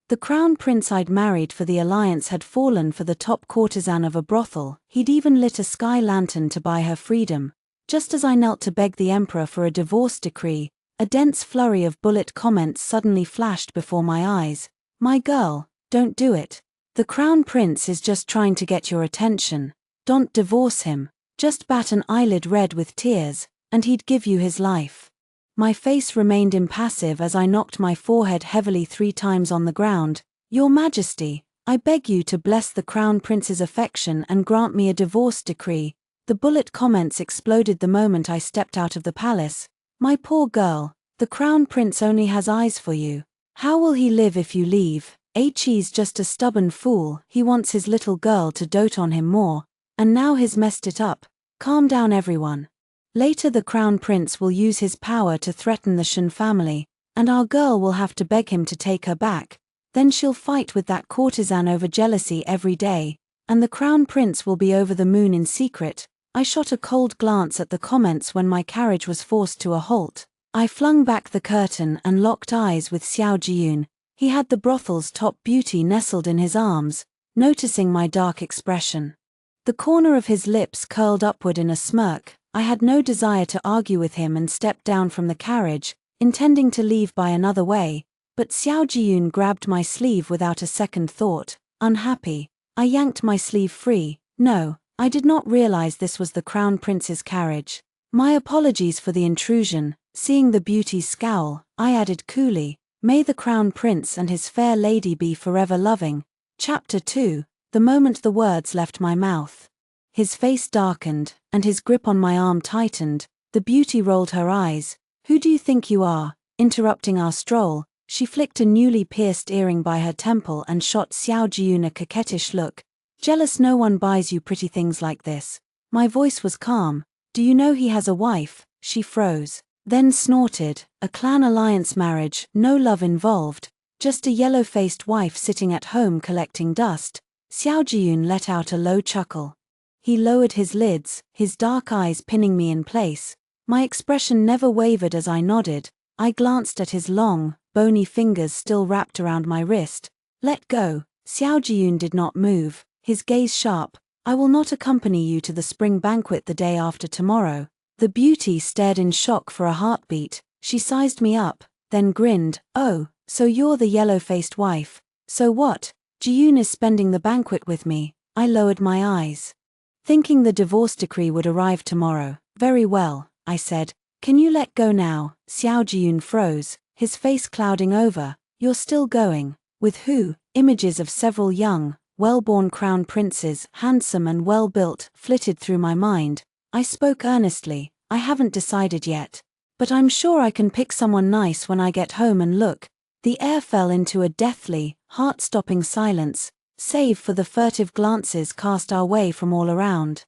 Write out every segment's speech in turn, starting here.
The crown prince I'd married for the alliance had fallen for the top courtesan of a brothel. He'd even lit a sky lantern to buy her freedom. Just as I knelt to beg the emperor for a divorce decree, a dense flurry of bullet comments suddenly flashed before my eyes. My girl, don't do it. The crown prince is just trying to get your attention. Don't divorce him. Just bat an eyelid red with tears, and he'd give you his life. My face remained impassive as I knocked my forehead heavily 3 times on the ground. Your Majesty, I beg you to bless the crown prince's affection and grant me a divorce decree. The bullet comments exploded the moment I stepped out of the palace. My poor girl, the crown prince only has eyes for you. How will he live if you leave? He's just a stubborn fool. He wants his little girl to dote on him more. And now he's messed it up. Calm down everyone. Later the crown prince will use his power to threaten the Shen family, and our girl will have to beg him to take her back. Then she'll fight with that courtesan over jealousy every day, and the crown prince will be over the moon in secret. I shot a cold glance at the comments when my carriage was forced to a halt. I flung back the curtain and locked eyes with Xiao Jiyun. He had the brothel's top beauty nestled in his arms, noticing my dark expression. The corner of his lips curled upward in a smirk. I had no desire to argue with him and stepped down from the carriage, intending to leave by another way, but Xiao Jiyun grabbed my sleeve without a second thought. Unhappy, I yanked my sleeve free. No, I did not realize this was the crown prince's carriage. My apologies for the intrusion. Seeing the beauty's scowl, I added coolly, "May the crown prince and his fair lady be forever loving." Chapter 2. The moment the words left my mouth, his face darkened, and his grip on my arm tightened. The beauty rolled her eyes. "Who do you think you are?" Interrupting our stroll, she flicked a newly pierced earring by her temple and shot Xiao Jiyun a coquettish look. "Jealous no one buys you pretty things like this." My voice was calm. "Do you know he has a wife?" She froze, then snorted. "A clan alliance marriage, no love involved, just a yellow-faced wife sitting at home collecting dust." Xiao Jiyun let out a low chuckle. He lowered his lids, his dark eyes pinning me in place. My expression never wavered as I nodded. I glanced at his long, bony fingers still wrapped around my wrist. "Let go." Xiao Jiyun did not move, his gaze sharp. "I will not accompany you to the spring banquet the day after tomorrow." The beauty stared in shock for a heartbeat. She sized me up, then grinned. "Oh, so you're the yellow-faced wife. So what? Jiyun is spending the banquet with me." I lowered my eyes, thinking the divorce decree would arrive tomorrow. "Very well," I said. "Can you let go now?" Xiao Jiyun froze, his face clouding over. "You're still going? With who?" Images of several young, well-born crown princes, handsome and well-built, flitted through my mind. I spoke earnestly. "I haven't decided yet. But I'm sure I can pick someone nice when I get home and look." The air fell into a deathly, heart-stopping silence, save for the furtive glances cast our way from all around.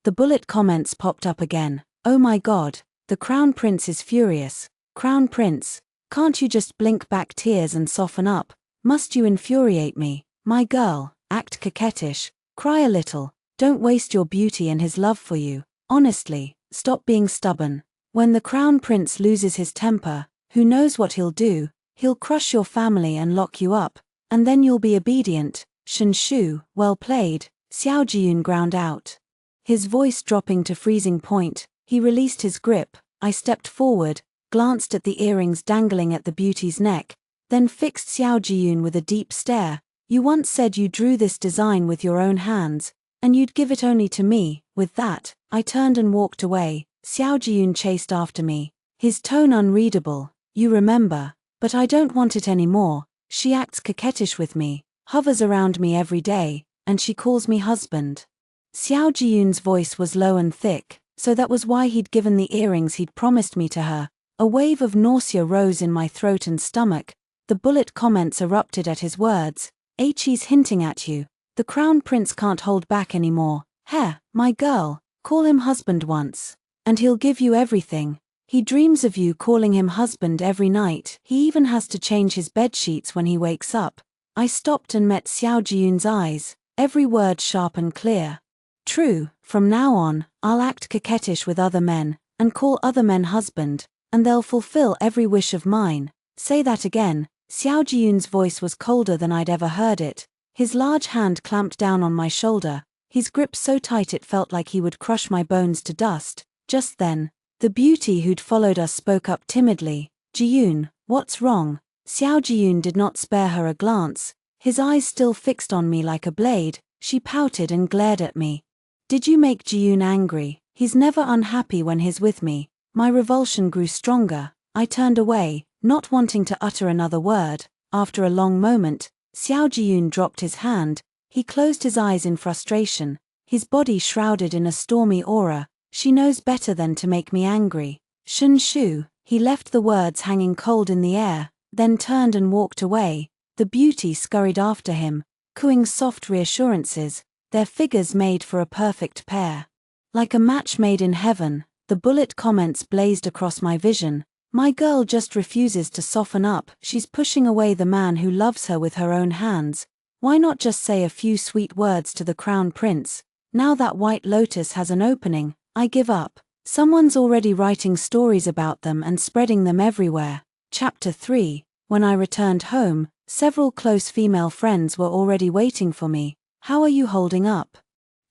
The bullet comments popped up again. "Oh my God, the crown prince is furious. Crown prince, can't you just blink back tears and soften up? Must you infuriate me? My girl, act coquettish, cry a little, don't waste your beauty and his love for you. Honestly, stop being stubborn. When the crown prince loses his temper, who knows what he'll do? He'll crush your family and lock you up, and then you'll be obedient." "Shen Shu, well played," Xiao Jiyun ground out, his voice dropping to freezing point. He released his grip. I stepped forward, glanced at the earrings dangling at the beauty's neck, then fixed Xiao Jiyun with a deep stare. "You once said you drew this design with your own hands, and you'd give it only to me." With that, I turned and walked away. Xiao Jiyun chased after me, his tone unreadable. "You remember, but I don't want it anymore. She acts coquettish with me, hovers around me every day, and she calls me husband." Xiao Jiyun's voice was low and thick, so that was why he'd given the earrings he'd promised me to her. A wave of nausea rose in my throat and stomach. The bullet comments erupted at his words. "He's hinting at you. The crown prince can't hold back anymore. Heh, my girl, call him husband once, and he'll give you everything. He dreams of you calling him husband every night. He even has to change his bedsheets when he wakes up." I stopped and met Xiao Jiyun's eyes, every word sharp and clear. "True, from now on, I'll act coquettish with other men, and call other men husband, and they'll fulfill every wish of mine." "Say that again." Xiao Jiyun's voice was colder than I'd ever heard it. His large hand clamped down on my shoulder, his grip so tight it felt like he would crush my bones to dust. Just then, the beauty who'd followed us spoke up timidly. Jiyun, what's wrong? Xiao Jiyun did not spare her a glance, his eyes still fixed on me like a blade. She pouted and glared at me. Did you make Jiyun angry? He's never unhappy when he's with me. My revulsion grew stronger. I turned away, not wanting to utter another word. After a long moment, Xiao Jiyun dropped his hand. He closed his eyes in frustration, his body shrouded in a stormy aura. She knows better than to make me angry. Shun Shu. He left the words hanging cold in the air, then turned and walked away. The beauty scurried after him, cooing soft reassurances, their figures made for a perfect pair. Like a match made in heaven, the bullet comments blazed across my vision. My girl just refuses to soften up, she's pushing away the man who loves her with her own hands. Why not just say a few sweet words to the crown prince? Now that White Lotus has an opening, I give up. Someone's already writing stories about them and spreading them everywhere. Chapter 3. When I returned home, several close female friends were already waiting for me. How are you holding up?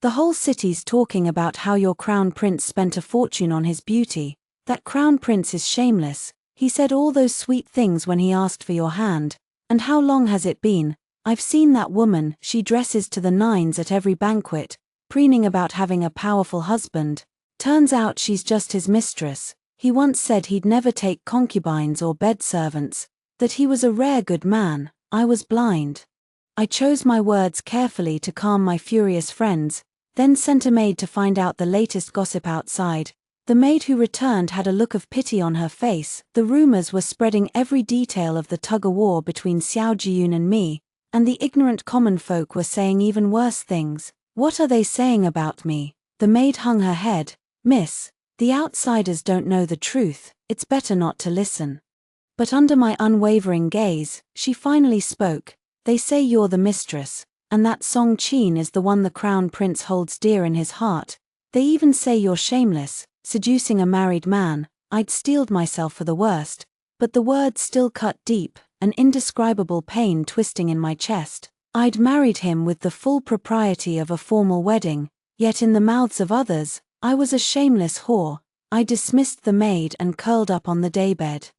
The whole city's talking about how your crown prince spent a fortune on his beauty. That crown prince is shameless. He said all those sweet things when he asked for your hand. And how long has it been? I've seen that woman, she dresses to the nines at every banquet, preening about having a powerful husband. Turns out she's just his mistress. He once said he'd never take concubines or bed servants, that he was a rare good man. I was blind. I chose my words carefully to calm my furious friends, then sent a maid to find out the latest gossip outside. The maid who returned had a look of pity on her face. The rumors were spreading every detail of the tug-of-war between Xiao Jiyun and me, and the ignorant common folk were saying even worse things. What are they saying about me? The maid hung her head. Miss, the outsiders don't know the truth, it's better not to listen. But under my unwavering gaze, she finally spoke. They say you're the mistress, and that Song Qin is the one the crown prince holds dear in his heart. They even say you're shameless, seducing a married man. I'd steeled myself for the worst, but the words still cut deep, an indescribable pain twisting in my chest. I'd married him with the full propriety of a formal wedding, yet in the mouths of others, I was a shameless whore. I dismissed the maid and curled up on the daybed.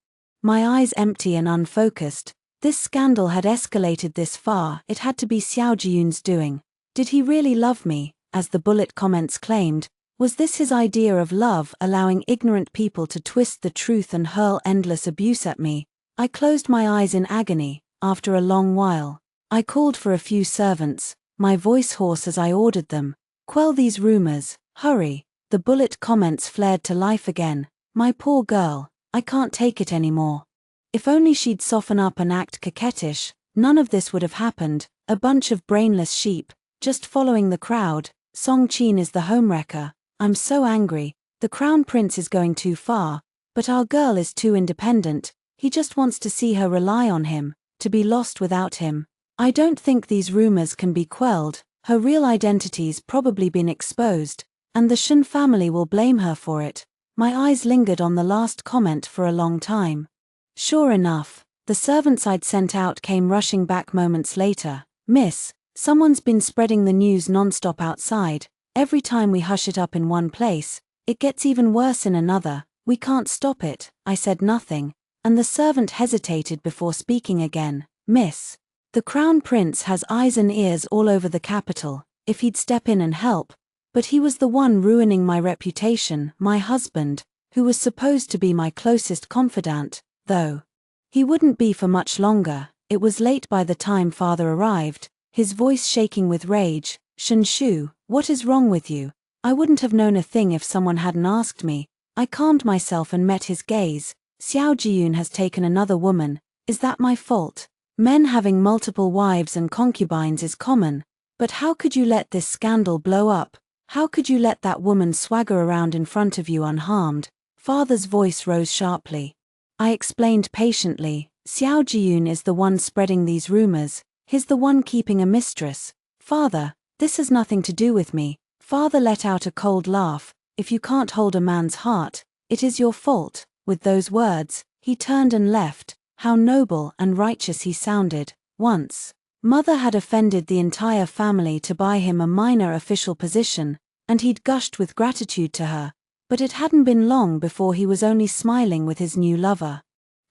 My eyes empty and unfocused. This scandal had escalated this far, it had to be Xiao Jiyun's doing. Did he really love me, as the bullet comments claimed? Was this his idea of love, allowing ignorant people to twist the truth and hurl endless abuse at me? I closed my eyes in agony. After a long while, I called for a few servants, my voice hoarse as I ordered them. Quell these rumors, hurry. The bullet comments flared to life again. My poor girl, I can't take it anymore. If only she'd soften up and act coquettish, none of this would have happened. A bunch of brainless sheep, just following the crowd. Song Qin is the homewrecker. I'm so angry. The crown prince is going too far, but our girl is too independent. He just wants to see her rely on him, to be lost without him. I don't think these rumors can be quelled. Her real identity's probably been exposed, and the Shun family will blame her for it. My eyes lingered on the last comment for a long time. Sure enough, the servants I'd sent out came rushing back moments later. Miss, someone's been spreading the news non-stop outside. Every time we hush it up in one place, it gets even worse in another. We can't stop it. I said nothing, and the servant hesitated before speaking again. Miss, the crown prince has eyes and ears all over the capital. If he'd step in and help. But he was the one ruining my reputation, my husband, who was supposed to be my closest confidant, though. He wouldn't be for much longer. It was late by the time father arrived, his voice shaking with rage. Shun Shu, what is wrong with you? I wouldn't have known a thing if someone hadn't asked me. I calmed myself and met his gaze. Xiao Jiyun has taken another woman. Is that my fault? Men having multiple wives and concubines is common. But how could you let this scandal blow up? How could you let that woman swagger around in front of you unharmed? Father's voice rose sharply. I explained patiently. Xiao Jiyun is the one spreading these rumors. He's the one keeping a mistress. Father, this has nothing to do with me. Father let out a cold laugh. If you can't hold a man's heart, it is your fault. With those words, he turned and left. How noble and righteous he sounded. Once, Mother had offended the entire family to buy him a minor official position, and he'd gushed with gratitude to her, but it hadn't been long before he was only smiling with his new lover.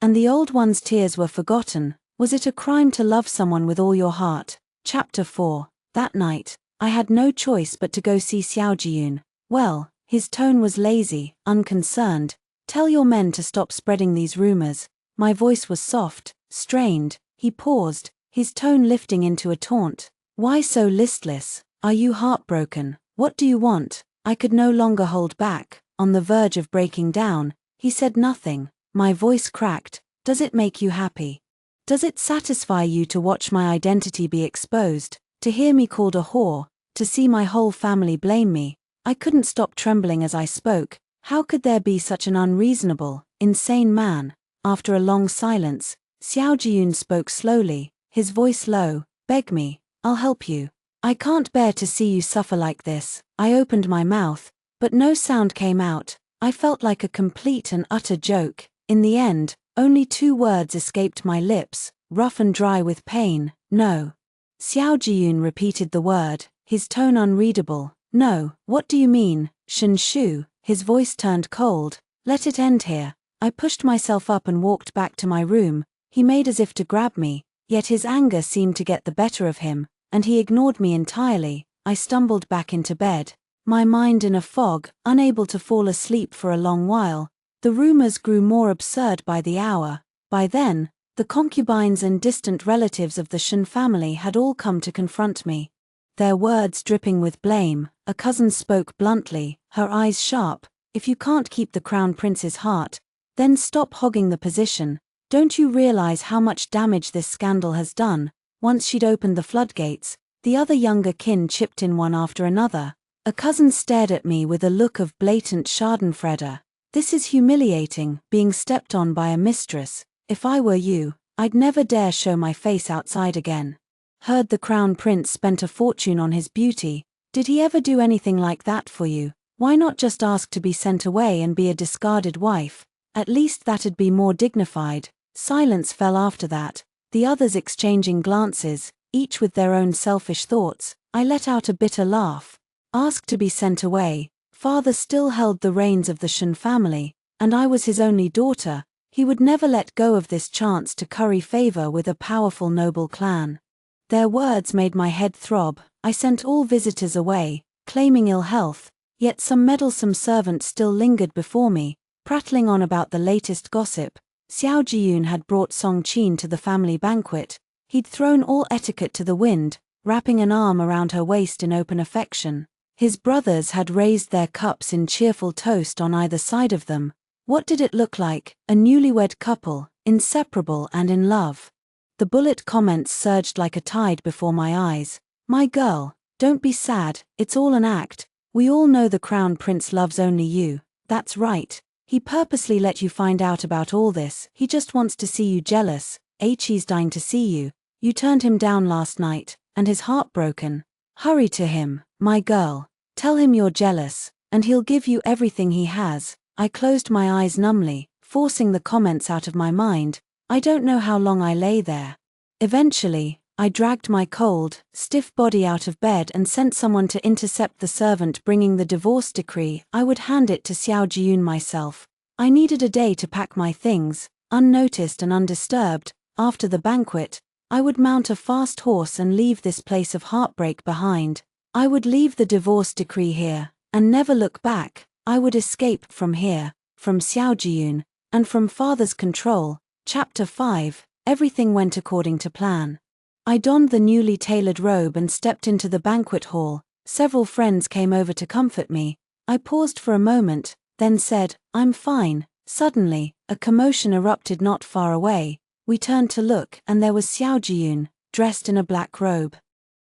And the old one's tears were forgotten. Was it a crime to love someone with all your heart? Chapter 4. That night, I had no choice but to go see Xiaojiyun. Well, his tone was lazy, unconcerned. Tell your men to stop spreading these rumors. My voice was soft, strained. He paused, his tone lifting into a taunt. Why so listless? Are you heartbroken? What do you want? I could no longer hold back. On the verge of breaking down, he said nothing. My voice cracked. Does it make you happy? Does it satisfy you to watch my identity be exposed, to hear me called a whore, to see my whole family blame me? I couldn't stop trembling as I spoke. How could there be such an unreasonable, insane man? After a long silence, Xiaojiyun spoke slowly, his voice low. Beg me, I'll help you. I can't bear to see you suffer like this. I opened my mouth, but no sound came out. I felt like a complete and utter joke. In the end, only 2 words escaped my lips, rough and dry with pain. No. Xiaojiyun repeated the word, his tone unreadable. No, what do you mean, Shen Shu? His voice turned cold. Let it end here. I pushed myself up and walked back to my room. He made as if to grab me, yet his anger seemed to get the better of him, and he ignored me entirely. I stumbled back into bed, my mind in a fog, unable to fall asleep for a long while. The rumors grew more absurd by the hour. By then, the concubines and distant relatives of the Shen family had all come to confront me. Their words dripping with blame. A cousin spoke bluntly, her eyes sharp. If you can't keep the crown prince's heart, then stop hogging the position. Don't you realize how much damage this scandal has done? Once she'd opened the floodgates, the other younger kin chipped in one after another. A cousin stared at me with a look of blatant schadenfreude. This is humiliating, being stepped on by a mistress. If I were you, I'd never dare show my face outside again. Heard the crown prince spent a fortune on his beauty. Did he ever do anything like that for you? Why not just ask to be sent away and be a discarded wife? At least that'd be more dignified. Silence fell after that, the others exchanging glances, each with their own selfish thoughts. I let out a bitter laugh. Asked to be sent away. Father still held the reins of the Shen family, and I was his only daughter. He would never let go of this chance to curry favor with a powerful noble clan. Their words made my head throb. I sent all visitors away, claiming ill health, yet some meddlesome servant still lingered before me, prattling on about the latest gossip. Xiaojiyun had brought Song Qin to the family banquet. He'd thrown all etiquette to the wind, wrapping an arm around her waist in open affection. His brothers had raised their cups in cheerful toast on either side of them. What did it look like? A newlywed couple, inseparable and in love. The bullet comments surged like a tide before my eyes. My girl, don't be sad, it's all an act. We all know the crown prince loves only you. That's right. He purposely let you find out about all this. He just wants to see you jealous. He's dying to see you. You turned him down last night, and his heart broken. Hurry to him, my girl. Tell him you're jealous, and he'll give you everything he has. I closed my eyes numbly, forcing the comments out of my mind. I don't know how long I lay there. Eventually, I dragged my cold, stiff body out of bed and sent someone to intercept the servant bringing the divorce decree. I would hand it to Xiaojiyun myself. I needed a day to pack my things, unnoticed and undisturbed. After the banquet, I would mount a fast horse and leave this place of heartbreak behind. I would leave the divorce decree here, and never look back. I would escape from here, from Xiaojiyun, and from father's control. Chapter 5. Everything went according to plan. I donned the newly tailored robe and stepped into the banquet hall. Several friends came over to comfort me. I paused for a moment, then said, "I'm fine." Suddenly, a commotion erupted not far away. We turned to look, and there was Xiaojiyun, dressed in a black robe.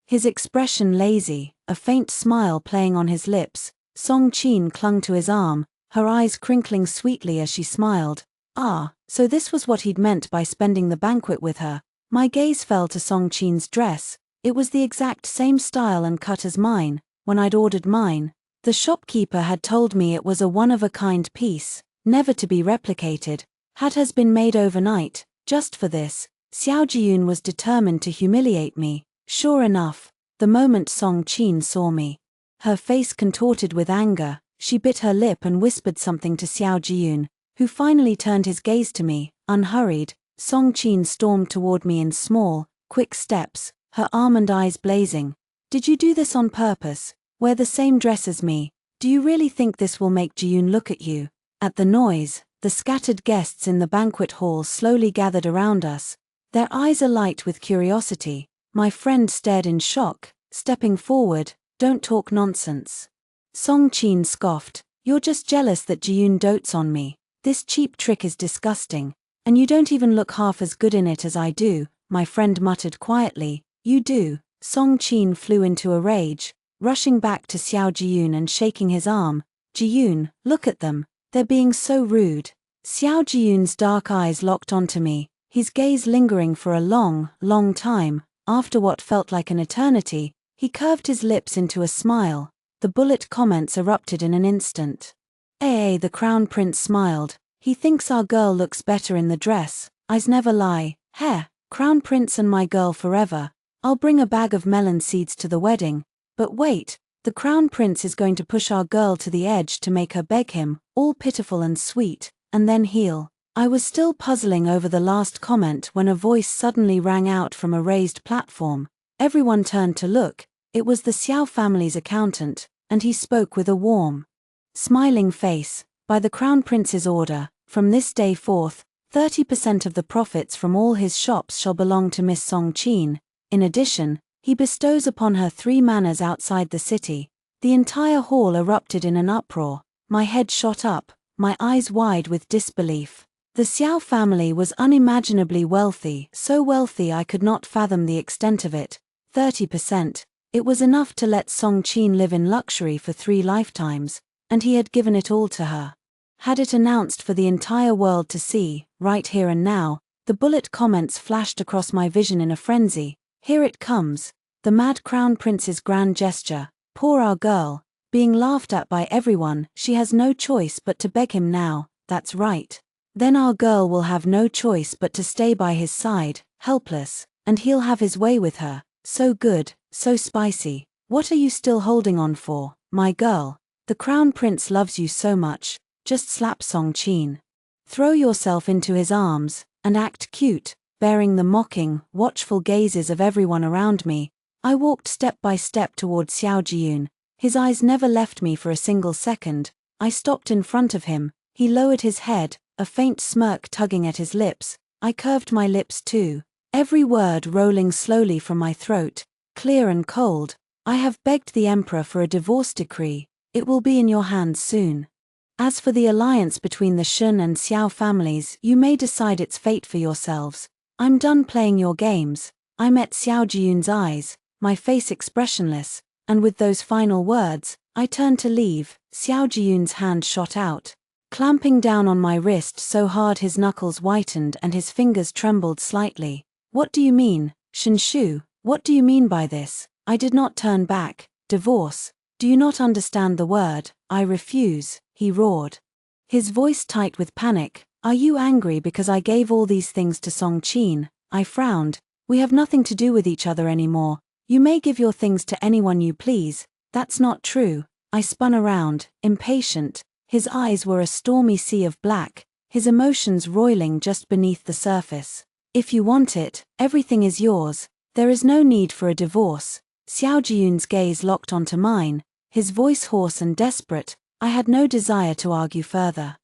His expression lazy, a faint smile playing on his lips. Song Qin clung to his arm, her eyes crinkling sweetly as she smiled. Ah, so this was what he'd meant by spending the banquet with her. My gaze fell to Song Qin's dress. It was the exact same style and cut as mine, when I'd ordered mine. The shopkeeper had told me it was a one-of-a-kind piece, never to be replicated. Had hers been made overnight, Just for this, Xiao Jiyun was determined to humiliate me. Sure enough, the moment Song Qin saw me, her face contorted with anger, she bit her lip and whispered something to Xiao Jiyun, who finally turned his gaze to me. Unhurried, Song Qin stormed toward me in small, quick steps, her almond eyes blazing. Did you do this on purpose? Wear the same dress as me. Do you really think this will make Jiyun look at you? At the noise, the scattered guests in the banquet hall slowly gathered around us, their eyes alight with curiosity. My friend stared in shock, stepping forward. Don't talk nonsense. Song Qin scoffed. You're just jealous that Jiyun dotes on me. This cheap trick is disgusting, and you don't even look half as good in it as I do, my friend muttered quietly. You do. Song Qin flew into a rage, rushing back to Xiao Jiyun and shaking his arm. Jiyun, look at them. They're being so rude. Xiao Jiyun's dark eyes locked onto me, his gaze lingering for a long, long time. After what felt like an eternity, he curved his lips into a smile. The bullet comments erupted in an instant. The crown prince smiled. He thinks our girl looks better in the dress. Eyes never lie. Heh, crown prince and my girl forever. I'll bring a bag of melon seeds to the wedding. But wait, the crown prince is going to push our girl to the edge to make her beg him, all pitiful and sweet, and then heal. I was still puzzling over the last comment when a voice suddenly rang out from a raised platform. Everyone turned to look. It was the Xiao family's accountant, and he spoke with a warm, smiling face. By the crown prince's order, from this day forth, 30% of the profits from all his shops shall belong to Miss Song Qin. In addition, he bestows upon her 3 manors outside the city. The entire hall erupted in an uproar. My head shot up, my eyes wide with disbelief. The Xiao family was unimaginably wealthy, so wealthy I could not fathom the extent of it. 30%. It was enough to let Song Qin live in luxury for 3 lifetimes, and he had given it all to her. Had it announced for the entire world to see, right here and now. The bullet comments flashed across my vision in a frenzy. Here it comes, the mad crown prince's grand gesture. Poor our girl, being laughed at by everyone. She has no choice but to beg him now. That's right. Then our girl will have no choice but to stay by his side, helpless, and he'll have his way with her. So good, so spicy. What are you still holding on for, my girl? The crown prince loves you so much. Just slap Song Qin. Throw yourself into his arms, and act cute, bearing the mocking, watchful gazes of everyone around me. I walked step by step toward Xiao Jiyun. His eyes never left me for a single second. I stopped in front of him. He lowered his head, a faint smirk tugging at his lips. I curved my lips too, every word rolling slowly from my throat, clear and cold. I have begged the emperor for a divorce decree. It will be in your hands soon. As for the alliance between the Shun and Xiao families, you may decide its fate for yourselves. I'm done playing your games. I met Xiao Jiyun's eyes, my face expressionless, and with those final words, I turned to leave. Xiao Jiyun's hand shot out, clamping down on my wrist so hard his knuckles whitened and his fingers trembled slightly. What do you mean, Shinshu? What do you mean by this? I did not turn back. Divorce. Do you not understand the word? I refuse, he roared, his voice tight with panic. Are you angry because I gave all these things to Song Qin? I frowned. We have nothing to do with each other anymore. You may give your things to anyone you please. That's not true. I spun around, impatient. His eyes were a stormy sea of black, his emotions roiling just beneath the surface. If you want it, everything is yours. There is no need for a divorce. Xiao Jiyun's gaze locked onto mine, his voice hoarse and desperate. I had no desire to argue further.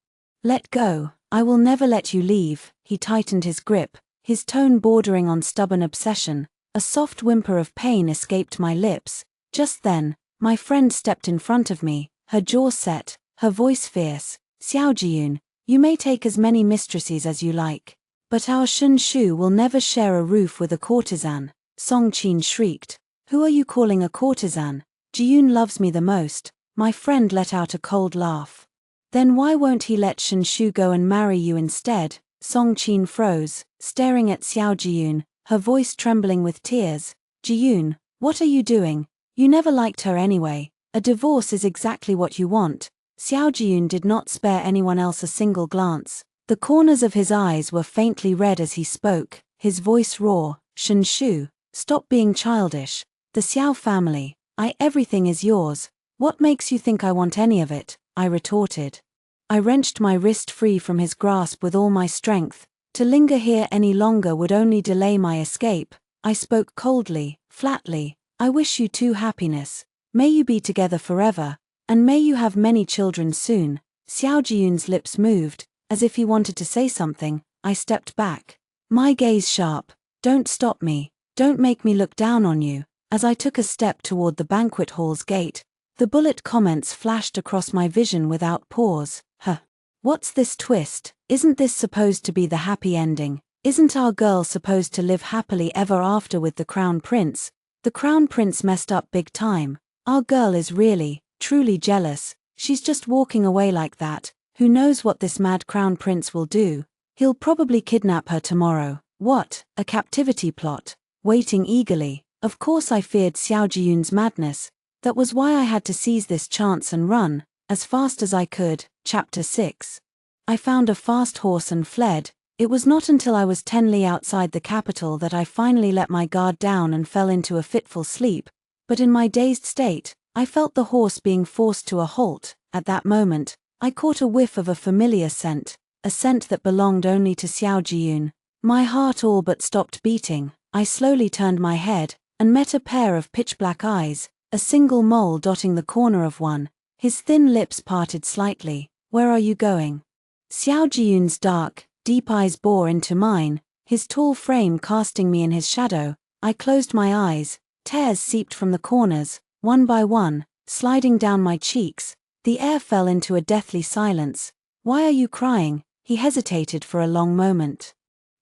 Let go. I will never let you leave. He tightened his grip, his tone bordering on stubborn obsession. A soft whimper of pain escaped my lips. Just then, my friend stepped in front of me, her jaw set, her voice fierce. Xiao Jiyun, you may take as many mistresses as you like, but our Shun Shu will never share a roof with a courtesan. Song Qin shrieked. Who are you calling a courtesan? Jiyun loves me the most. My friend let out a cold laugh. Then why won't he let Shun Shu go and marry you instead? Song Qin froze, staring at Xiao Jiyun, her voice trembling with tears. Jiyun, what are you doing? You never liked her anyway. A divorce is exactly what you want. Xiao Jiyun did not spare anyone else a single glance. The corners of his eyes were faintly red as he spoke, his voice raw. "Xianxia, stop being childish. The Xiao family, everything is yours. What makes you think I want any of it?" I retorted. I wrenched my wrist free from his grasp with all my strength. To linger here any longer would only delay my escape. I spoke coldly, flatly. "I wish you two happiness. May you be together forever, and may you have many children soon." Xiao Jiyun's lips moved, as if he wanted to say something. I stepped back, my gaze sharp. "Don't stop me. Don't make me look down on you." As I took a step toward the banquet hall's gate, the bullet comments flashed across my vision without pause. "Huh. What's this twist? Isn't this supposed to be the happy ending? Isn't our girl supposed to live happily ever after with the crown prince? The crown prince messed up big time. Our girl is really, truly jealous. She's just walking away like that. Who knows what this mad crown prince will do? He'll probably kidnap her tomorrow." What, a captivity plot? Waiting eagerly. Of course I feared Xiao Jiyun's madness. That was why I had to seize this chance and run, as fast as I could. Chapter 6. I found a fast horse and fled. It was not until I was 10 li outside the capital that I finally let my guard down and fell into a fitful sleep, but in my dazed state, I felt the horse being forced to a halt. At that moment, I caught a whiff of a familiar scent, a scent that belonged only to Xiao Jiyun. My heart all but stopped beating. I slowly turned my head, and met a pair of pitch-black eyes, a single mole dotting the corner of one. His thin lips parted slightly. "Where are you going?" Xiao Jiyun's dark, deep eyes bore into mine, his tall frame casting me in his shadow. I closed my eyes. Tears seeped from the corners, one by one, sliding down my cheeks. The air fell into a deathly silence. "Why are you crying?" He hesitated for a long moment,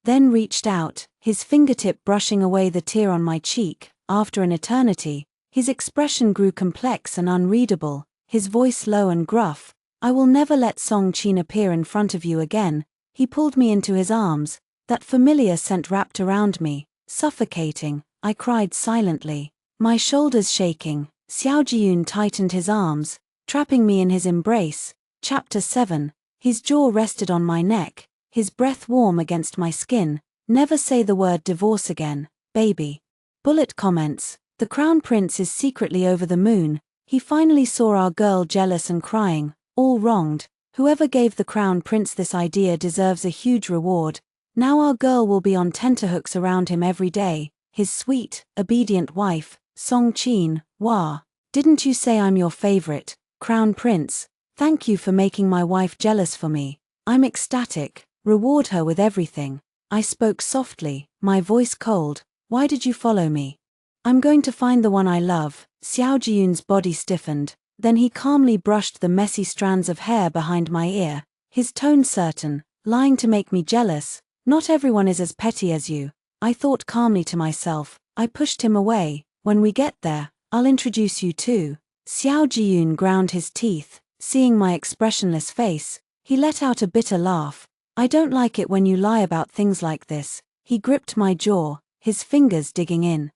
then reached out, his fingertip brushing away the tear on my cheek. After an eternity, his expression grew complex and unreadable, his voice low and gruff. "I will never let Song Qin appear in front of you again." He pulled me into his arms, that familiar scent wrapped around me, suffocating. I cried silently, my shoulders shaking. Xiao Jiyun tightened his arms, trapping me in his embrace. Chapter 7. His jaw rested on my neck, his breath warm against my skin. "Never say the word divorce again, baby." Bullet comments. The crown prince is secretly over the moon. He finally saw our girl jealous and crying, all wronged. Whoever gave the crown prince this idea deserves a huge reward. Now our girl will be on tenterhooks around him every day. His sweet, obedient wife, Song Qin. "Wah. Didn't you say I'm your favorite, crown prince? Thank you for making my wife jealous for me. I'm ecstatic. Reward her with everything." I spoke softly, my voice cold. "Why did you follow me?" "I'm going to find the one I love." Xiao Jiyun's body stiffened, then he calmly brushed the messy strands of hair behind my ear, his tone certain. "Lying to make me jealous? Not everyone is as petty as you." I thought calmly to myself. I pushed him away. "When we get there, I'll introduce you too." Xiao Jiyun ground his teeth, seeing my expressionless face. He let out a bitter laugh. "I don't like it when you lie about things like this." He gripped my jaw, his fingers digging in.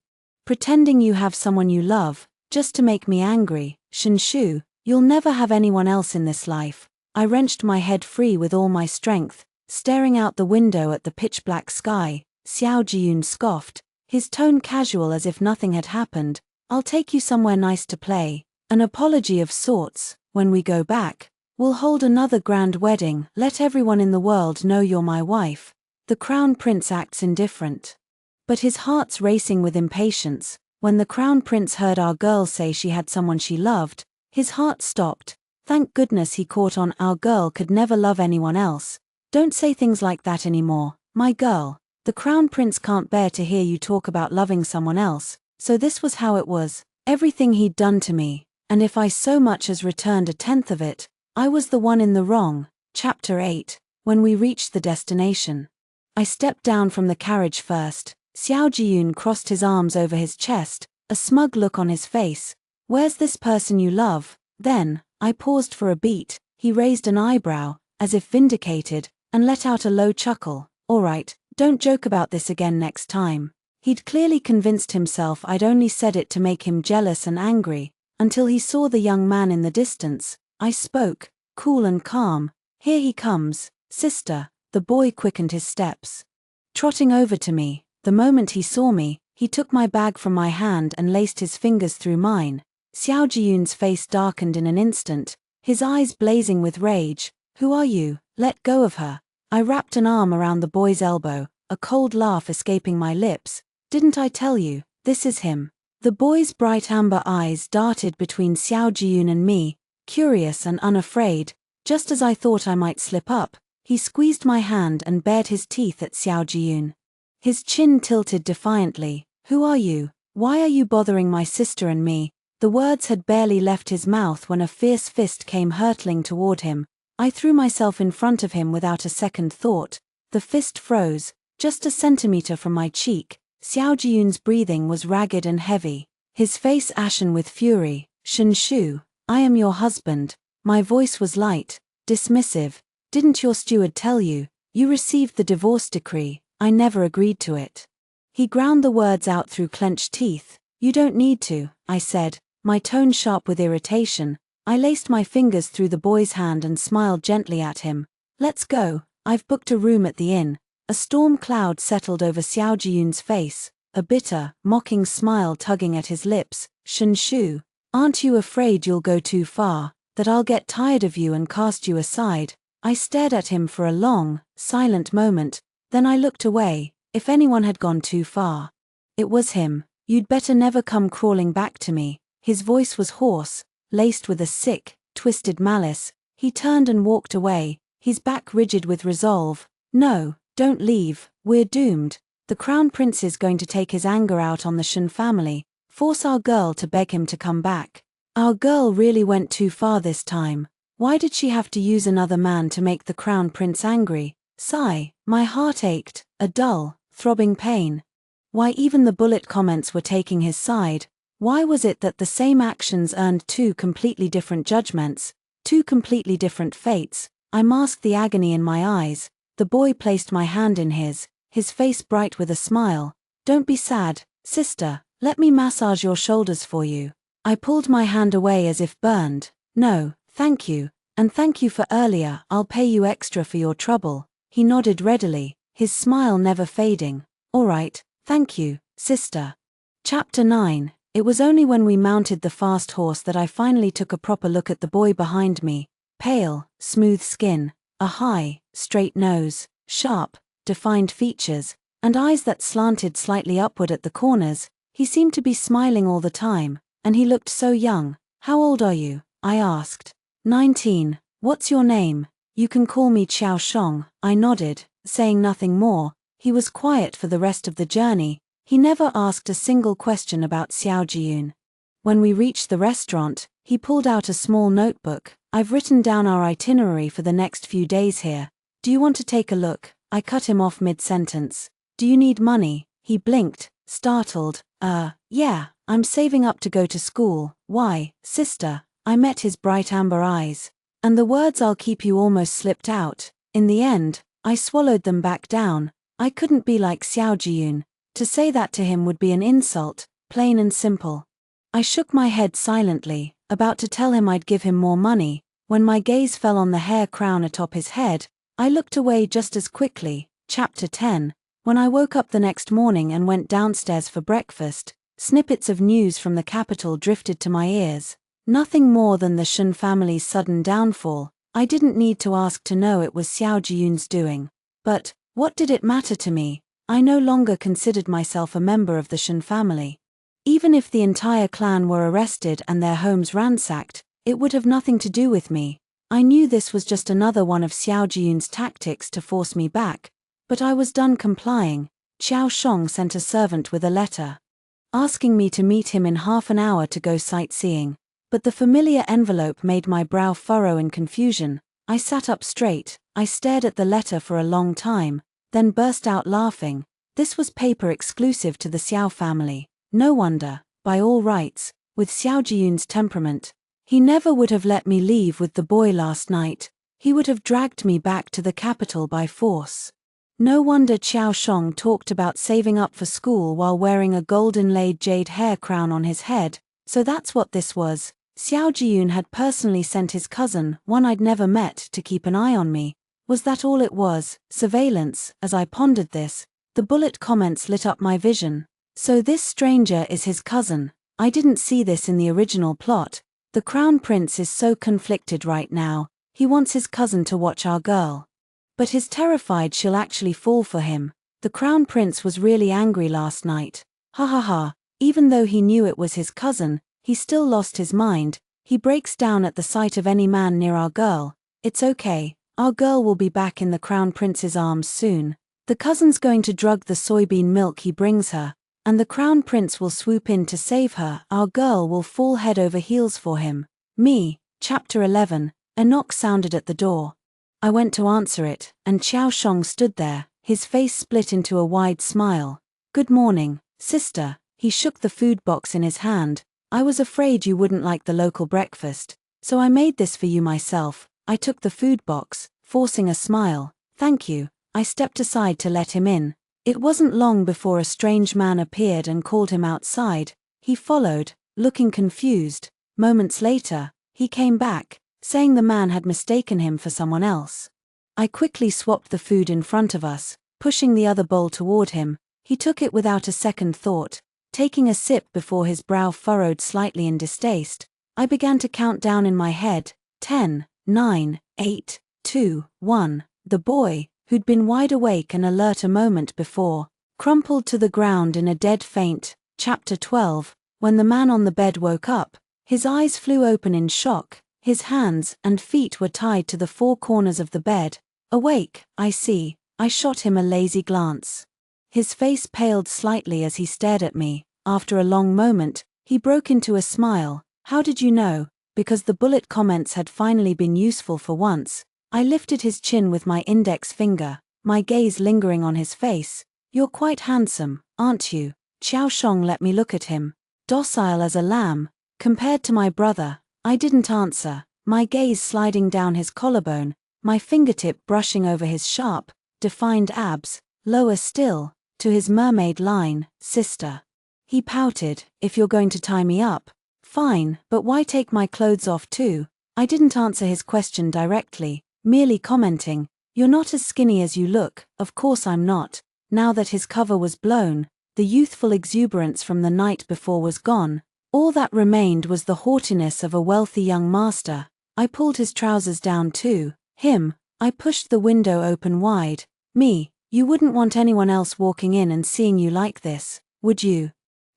"Pretending you have someone you love, just to make me angry. Xianxia, you'll never have anyone else in this life." I wrenched my head free with all my strength, staring out the window at the pitch-black sky. Xiao Jiyun scoffed, his tone casual as if nothing had happened. "I'll take you somewhere nice to play. An apology of sorts. When we go back, we'll hold another grand wedding. Let everyone in the world know you're my wife." The crown prince acts indifferent, but his heart's racing with impatience. When the crown prince heard our girl say she had someone she loved, his heart stopped. Thank goodness he caught on. Our girl could never love anyone else. "Don't say things like that anymore, my girl. The crown prince can't bear to hear you talk about loving someone else." So this was how it was. Everything he'd done to me, and if I so much as returned a tenth of it, I was the one in the wrong. Chapter 8. When we reached the destination, I stepped down from the carriage first. Xiao Jiyun crossed his arms over his chest, a smug look on his face. "Where's this person you love?" Then, I paused for a beat. He raised an eyebrow, as if vindicated, and let out a low chuckle. "All right, don't joke about this again next time." He'd clearly convinced himself I'd only said it to make him jealous and angry, until he saw the young man in the distance. I spoke, cool and calm. "Here he comes, sister." The boy quickened his steps. Trotting over to me, the moment he saw me, he took my bag from my hand and laced his fingers through mine. Xiao Jiyun's face darkened in an instant, his eyes blazing with rage. "Who are you? Let go of her." I wrapped an arm around the boy's elbow, a cold laugh escaping my lips. "Didn't I tell you, this is him?" The boy's bright amber eyes darted between Xiao Jiyun and me, curious and unafraid. Just as I thought I might slip up, he squeezed my hand and bared his teeth at Xiao Jiyun. His chin tilted defiantly. "Who are you? Why are you bothering my sister and me?" The words had barely left his mouth when a fierce fist came hurtling toward him. I threw myself in front of him without a second thought. The fist froze, just a centimeter from my cheek. Xiao Jiyun's breathing was ragged and heavy, his face ashen with fury. "Shen Shu, I am your husband." My voice was light, dismissive. "Didn't your steward tell you? You received the divorce decree. I never agreed to it." He ground the words out through clenched teeth. "You don't need to," I said, my tone sharp with irritation. I laced my fingers through the boy's hand and smiled gently at him. "Let's go, I've booked a room at the inn." A storm cloud settled over Xiao Jiyun's face, a bitter, mocking smile tugging at his lips. "Shen Shu, aren't you afraid you'll go too far, that I'll get tired of you and cast you aside?" I stared at him for a long, silent moment, then I looked away. If anyone had gone too far, it was him. "You'd better never come crawling back to me." His voice was hoarse, laced with a sick, twisted malice. He turned and walked away, his back rigid with resolve. "No, don't leave, we're doomed. The crown prince is going to take his anger out on the Shen family, force our girl to beg him to come back." Our girl really went too far this time. Why did she have to use another man to make the crown prince angry? Sigh, my heart ached, a dull, throbbing pain. Why even the bullet comments were taking his side? Why was it that the same actions earned two completely different judgments, two completely different fates? I masked the agony in my eyes. The boy placed my hand in his face bright with a smile. "Don't be sad, sister, let me massage your shoulders for you." I pulled my hand away as if burned. "No, thank you, and thank you for earlier, I'll pay you extra for your trouble." He nodded readily, his smile never fading. "All right, thank you, sister." Chapter 9. It was only when we mounted the fast horse that I finally took a proper look at the boy behind me. Pale, smooth skin, a high, straight nose, sharp, defined features, and eyes that slanted slightly upward at the corners. He seemed to be smiling all the time, and he looked so young. "How old are you?" I asked. 19. "What's your name?" "You can call me Xiao Shong." I nodded, saying nothing more. He was quiet for the rest of the journey. He never asked a single question about Xiao Jiyun. When we reached the restaurant, he pulled out a small notebook. "I've written down our itinerary for the next few days here. Do you want to take a look?" I cut him off mid-sentence. "Do you need money?" He blinked, startled. Yeah, I'm saving up to go to school." "Why, sister?" I met his bright amber eyes. And the words "I'll keep you" almost slipped out. In the end, I swallowed them back down. I couldn't be like Xiao Jiyun. To say that to him would be an insult, plain and simple. I shook my head silently, about to tell him I'd give him more money, when my gaze fell on the hair crown atop his head. I looked away just as quickly. Chapter 10. When I woke up the next morning and went downstairs for breakfast, snippets of news from the capital drifted to my ears. Nothing more than the Shen family's sudden downfall. I didn't need to ask to know it was Xiao Jiyun's doing. But what did it matter to me? I no longer considered myself a member of the Shen family. Even if the entire clan were arrested and their homes ransacked, it would have nothing to do with me. I knew this was just another one of Xiao Jiyun's tactics to force me back, but I was done complying. Xiao Shong sent a servant with a letter, asking me to meet him in half an hour to go sightseeing. But the familiar envelope made my brow furrow in confusion. I sat up straight, I stared at the letter for a long time, then burst out laughing. This was paper exclusive to the Xiao family. No wonder, by all rights, with Xiao Jiyun's temperament, he never would have let me leave with the boy last night. He would have dragged me back to the capital by force. No wonder Xiao Shong talked about saving up for school while wearing a gold-inlaid jade hair crown on his head. So that's what this was. Xiao Jiyun had personally sent his cousin, one I'd never met, to keep an eye on me. Was that all it was? Surveillance. As I pondered this, the bullet comments lit up my vision. So this stranger is his cousin. I didn't see this in the original plot. The crown prince is so conflicted right now. He wants his cousin to watch our girl. But he's terrified she'll actually fall for him. The crown prince was really angry last night. Ha ha ha. Even though he knew it was his cousin, he still lost his mind. He breaks down at the sight of any man near our girl. It's okay. Our girl will be back in the crown prince's arms soon. The cousin's going to drug the soybean milk he brings her, and the crown prince will swoop in to save her. Our girl will fall head over heels for him. Me. Chapter 11. A knock sounded at the door. I went to answer it, and Xiaoshong stood there, his face split into a wide smile. Good morning, sister. He shook the food box in his hand. I was afraid you wouldn't like the local breakfast, so I made this for you myself. I took the food box, forcing a smile. Thank you. I stepped aside to let him in. It wasn't long before a strange man appeared and called him outside. He followed, looking confused. Moments later, he came back, saying the man had mistaken him for someone else. I quickly swapped the food in front of us, pushing the other bowl toward him. He took it without a second thought, taking a sip before his brow furrowed slightly in distaste. I began to count down in my head. 10, 9, 8, 2, 1. The boy, who'd been wide awake and alert a moment before, crumpled to the ground in a dead faint. Chapter 12. When the man on the bed woke up, his eyes flew open in shock. His hands and feet were tied to the four corners of the bed. Awake, I see. I shot him a lazy glance. His face paled slightly as he stared at me. After a long moment, he broke into a smile. How did you know? Because the bullet comments had finally been useful for once. I lifted his chin with my index finger, my gaze lingering on his face. You're quite handsome, aren't you? Xiaoshong let me look at him. Docile as a lamb. Compared to my brother, I didn't answer, my gaze sliding down his collarbone, my fingertip brushing over his sharp, defined abs, lower still, to his mermaid line, sister. He pouted, if you're going to tie me up. Fine, but why take my clothes off too? I didn't answer his question directly, merely commenting, you're not as skinny as you look. Of course I'm not. Now that his cover was blown, the youthful exuberance from the night before was gone. All that remained was the haughtiness of a wealthy young master. I pulled his trousers down too. Him. I pushed the window open wide. Me. You wouldn't want anyone else walking in and seeing you like this, would you?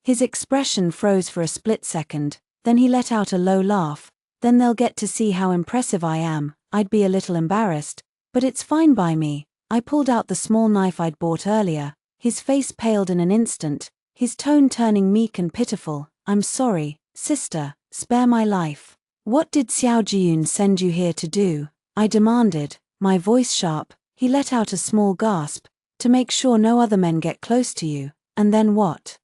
His expression froze for a split second, then he let out a low laugh. Then they'll get to see how impressive I am. I'd be a little embarrassed, but it's fine by me. I pulled out the small knife I'd bought earlier. His face paled in an instant, his tone turning meek and pitiful. I'm sorry, sister, spare my life. What did Xiao Jiyun send you here to do? I demanded, my voice sharp. He let out a small gasp. To make sure no other men get close to you. And then what?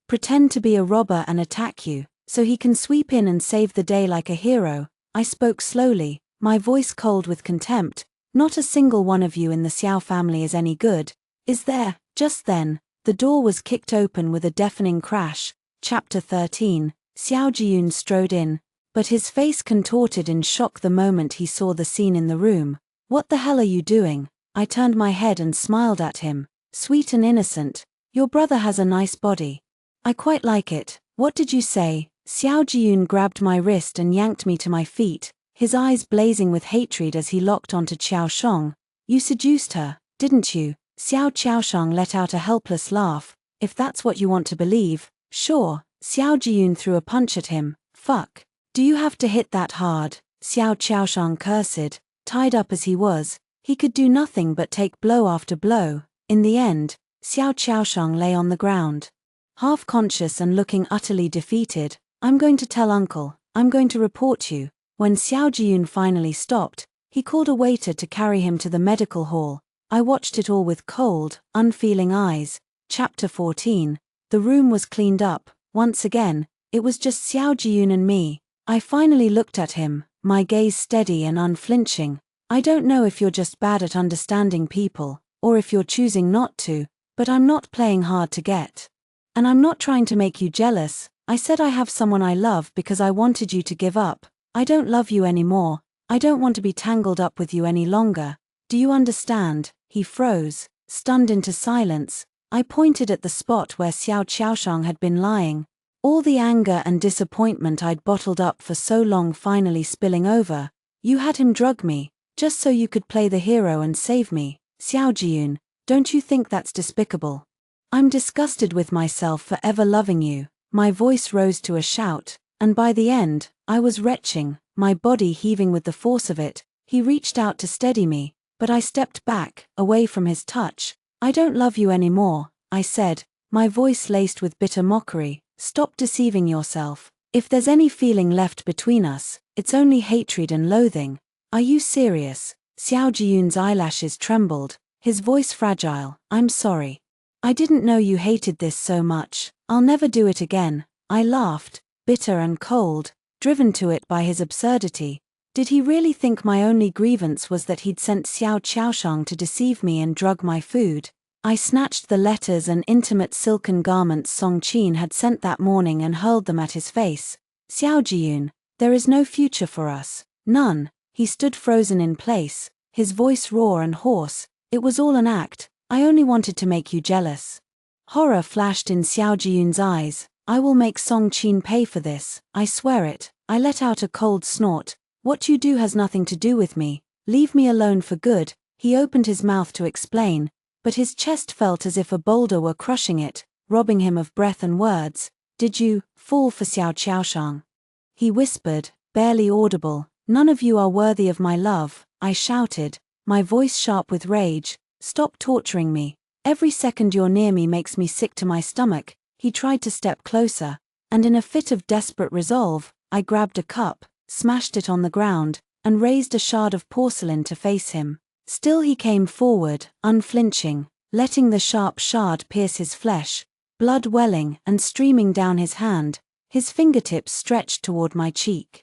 Pretend to be a robber and attack you, so he can sweep in and save the day like a hero. I spoke slowly, my voice cold with contempt. Not a single one of you in the Xiao family is any good, is there? Just then, the door was kicked open with a deafening crash. Chapter 13. Xiao Jiyun strode in, but his face contorted in shock the moment he saw the scene in the room. What the hell are you doing? I turned my head and smiled at him. Sweet and innocent. Your brother has a nice body. I quite like it. What did you say? Xiao Jiyun grabbed my wrist and yanked me to my feet, his eyes blazing with hatred as he locked onto Xiaoshong. You seduced her, didn't you? Xiaoshong let out a helpless laugh. If that's what you want to believe. Sure. Xiao Jiyun threw a punch at him. Fuck. Do you have to hit that hard? Xiaoshong cursed. Tied up as he was, he could do nothing but take blow after blow. In the end, Xiaoshong lay on the ground. Half conscious and looking utterly defeated. I'm going to tell uncle. I'm going to report you. When Xiao Jiyun finally stopped, he called a waiter to carry him to the medical hall. I watched it all with cold, unfeeling eyes. Chapter 14. The room was cleaned up. Once again, it was just Xiao Jiyun and me. I finally looked at him, my gaze steady and unflinching. I don't know if you're just bad at understanding people, or if you're choosing not to, but I'm not playing hard to get. And I'm not trying to make you jealous. I said I have someone I love because I wanted you to give up. I don't love you anymore. I don't want to be tangled up with you any longer. Do you understand? He froze, stunned into silence. I pointed at the spot where Xiao Qiaoshang had been lying, all the anger and disappointment I'd bottled up for so long finally spilling over. You had him drug me, just so you could play the hero and save me. Xiao Jiyun, don't you think that's despicable? I'm disgusted with myself for ever loving you. My voice rose to a shout, and by the end, I was retching, my body heaving with the force of it. He reached out to steady me, but I stepped back, away from his touch. I don't love you anymore, I said, my voice laced with bitter mockery. Stop deceiving yourself. If there's any feeling left between us, it's only hatred and loathing. Are you serious? Xiao Jiyun's eyelashes trembled, his voice fragile. I'm sorry. I didn't know you hated this so much. I'll never do it again. I laughed, bitter and cold, driven to it by his absurdity. Did he really think my only grievance was that he'd sent Xiao Qiaoshang to deceive me and drug my food? I snatched the letters and intimate silken garments Song Qin had sent that morning and hurled them at his face. Xiao Jiyun, there is no future for us. None. He stood frozen in place, his voice raw and hoarse. It was all an act. I only wanted to make you jealous. Horror flashed in Xiao Jiyun's eyes. I will make Song Qin pay for this. I swear it. I let out a cold snort. What you do has nothing to do with me. Leave me alone for good. He opened his mouth to explain, but his chest felt as if a boulder were crushing it, robbing him of breath and words. Did you fall for Xiao Qiaoshang? He whispered, barely audible. None of you are worthy of my love, I shouted, my voice sharp with rage. Stop torturing me. Every second you're near me makes me sick to my stomach. He tried to step closer, and in a fit of desperate resolve, I grabbed a cup, smashed it on the ground, and raised a shard of porcelain to face him. Still he came forward, unflinching, letting the sharp shard pierce his flesh, blood welling and streaming down his hand, his fingertips stretched toward my cheek.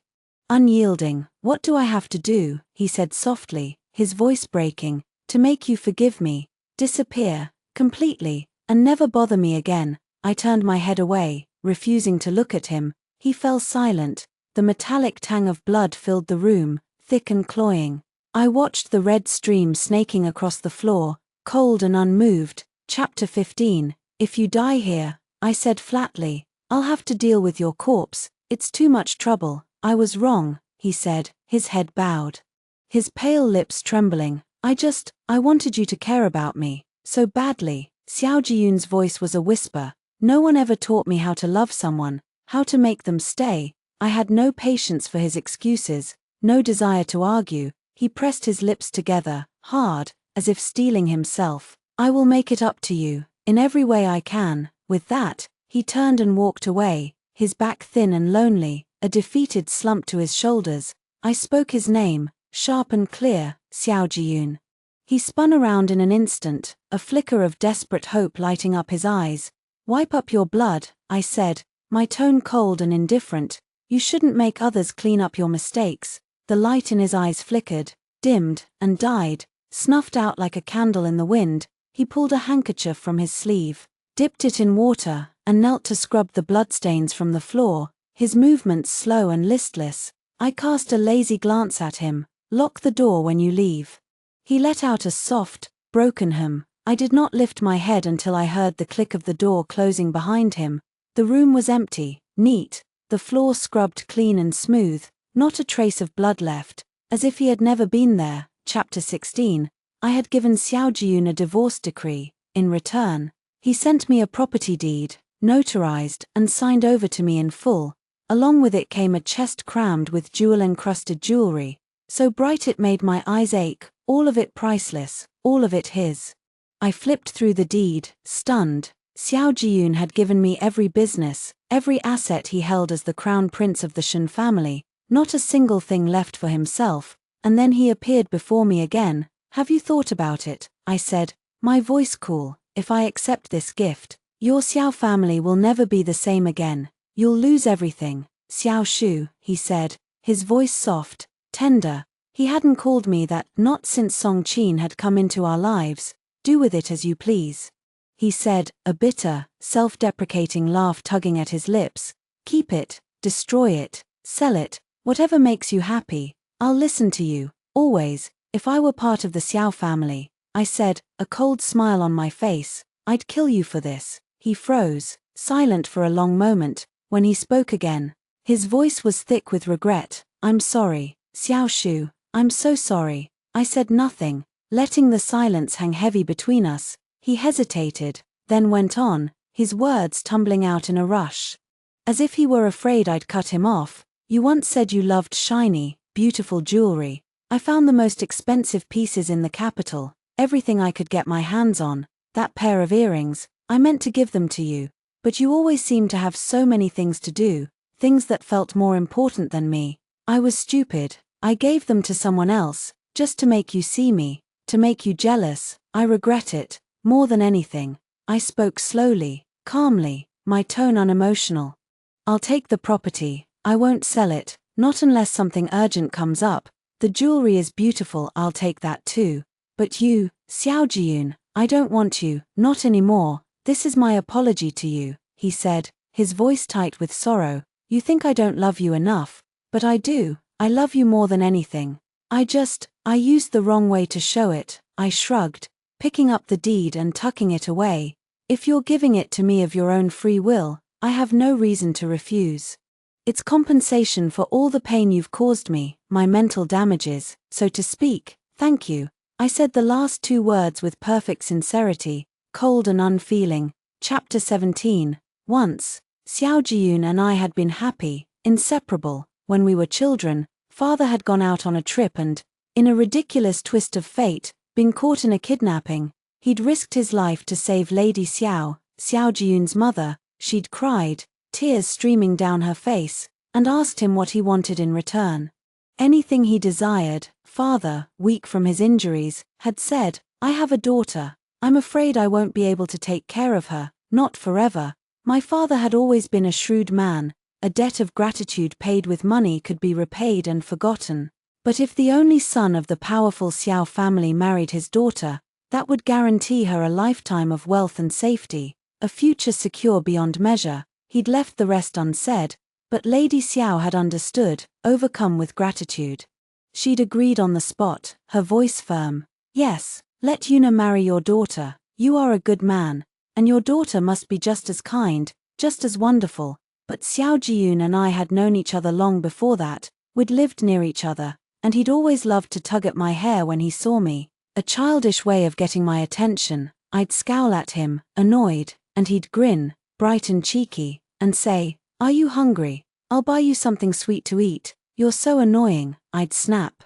Unyielding, what do I have to do, he said softly, his voice breaking, to make you forgive me? Disappear, completely, and never bother me again. I turned my head away, refusing to look at him. He fell silent, the metallic tang of blood filled the room, thick and cloying. I watched the red stream snaking across the floor, cold and unmoved. Chapter 15. If you die here, I said flatly, I'll have to deal with your corpse. It's too much trouble. I was wrong, he said, his head bowed. His pale lips trembling. I wanted you to care about me, so badly. Xiao Jiyun's voice was a whisper. No one ever taught me how to love someone, how to make them stay. I had no patience for his excuses, no desire to argue. He pressed his lips together, hard, as if steeling himself. I will make it up to you, in every way I can. With that, he turned and walked away, his back thin and lonely, a defeated slump to his shoulders. I spoke his name, sharp and clear, Xiao Jiyun. He spun around in an instant, a flicker of desperate hope lighting up his eyes. Wipe up your blood, I said, my tone cold and indifferent. You shouldn't make others clean up your mistakes. The light in his eyes flickered, dimmed, and died, snuffed out like a candle in the wind. He pulled a handkerchief from his sleeve, dipped it in water, and knelt to scrub the bloodstains from the floor, his movements slow and listless. I cast a lazy glance at him. Lock the door when you leave. He let out a soft, broken hum. I did not lift my head until I heard the click of the door closing behind him. The room was empty, neat, the floor scrubbed clean and smooth, not a trace of blood left, as if he had never been there. Chapter 16. I had given Xiao Jiyun a divorce decree. In return, he sent me a property deed, notarized and signed over to me in full. Along with it came a chest crammed with jewel-encrusted jewelry, so bright it made my eyes ache, all of it priceless, all of it his. I flipped through the deed, stunned. Xiao Jiyun had given me every business, every asset he held as the crown prince of the Shen family, not a single thing left for himself, and then he appeared before me again. Have you thought about it? I said, my voice cool. If I accept this gift, your Xiao family will never be the same again. You'll lose everything. Xiao Shu, he said, his voice soft, tender. He hadn't called me that, not since Song Qin had come into our lives. Do with it as you please. He said, a bitter, self-deprecating laugh tugging at his lips. Keep it, destroy it, sell it, whatever makes you happy. I'll listen to you, always. If I were part of the Xiao family, I said, a cold smile on my face, I'd kill you for this. He froze, silent for a long moment. When he spoke again, his voice was thick with regret. I'm sorry, Xiao Shu, I'm so sorry. I said nothing, letting the silence hang heavy between us. He hesitated, then went on, his words tumbling out in a rush. As if he were afraid I'd cut him off. You once said you loved shiny, beautiful jewelry. I found the most expensive pieces in the capital, everything I could get my hands on. That pair of earrings, I meant to give them to you. But you always seemed to have so many things to do, things that felt more important than me. I was stupid. I gave them to someone else, just to make you see me, to make you jealous. I regret it, more than anything. I spoke slowly, calmly, my tone unemotional. I'll take the property, I won't sell it, not unless something urgent comes up. The jewelry is beautiful, I'll take that too. But you, Xiao Jiyun, I don't want you, not anymore. This is my apology to you, he said, his voice tight with sorrow. You think I don't love you enough, but I do. I love you more than anything. I used the wrong way to show it. I shrugged, picking up the deed and tucking it away. If you're giving it to me of your own free will, I have no reason to refuse. It's compensation for all the pain you've caused me, my mental damages, so to speak. Thank you. I said the last two words with perfect sincerity, cold and unfeeling. Chapter 17. Once, Xiao Jiyun and I had been happy, inseparable. When we were children, father had gone out on a trip and, in a ridiculous twist of fate, been caught in a kidnapping. He'd risked his life to save Lady Xiao, Xiao Jiyun's mother. She'd cried, tears streaming down her face, and asked him what he wanted in return. Anything he desired. Father, weak from his injuries, had said, I have a daughter. I'm afraid I won't be able to take care of her, not forever. My father had always been a shrewd man. A debt of gratitude paid with money could be repaid and forgotten. But if the only son of the powerful Xiao family married his daughter, that would guarantee her a lifetime of wealth and safety, a future secure beyond measure. He'd left the rest unsaid, but Lady Xiao had understood, overcome with gratitude. She'd agreed on the spot, her voice firm. Yes, let Yuna marry your daughter. You are a good man, and your daughter must be just as kind, just as wonderful. But Xiao Jiyun and I had known each other long before that. We'd lived near each other, and he'd always loved to tug at my hair when he saw me. A childish way of getting my attention. I'd scowl at him, annoyed, and he'd grin, bright and cheeky, and say, Are you hungry? I'll buy you something sweet to eat. You're so annoying. I'd snap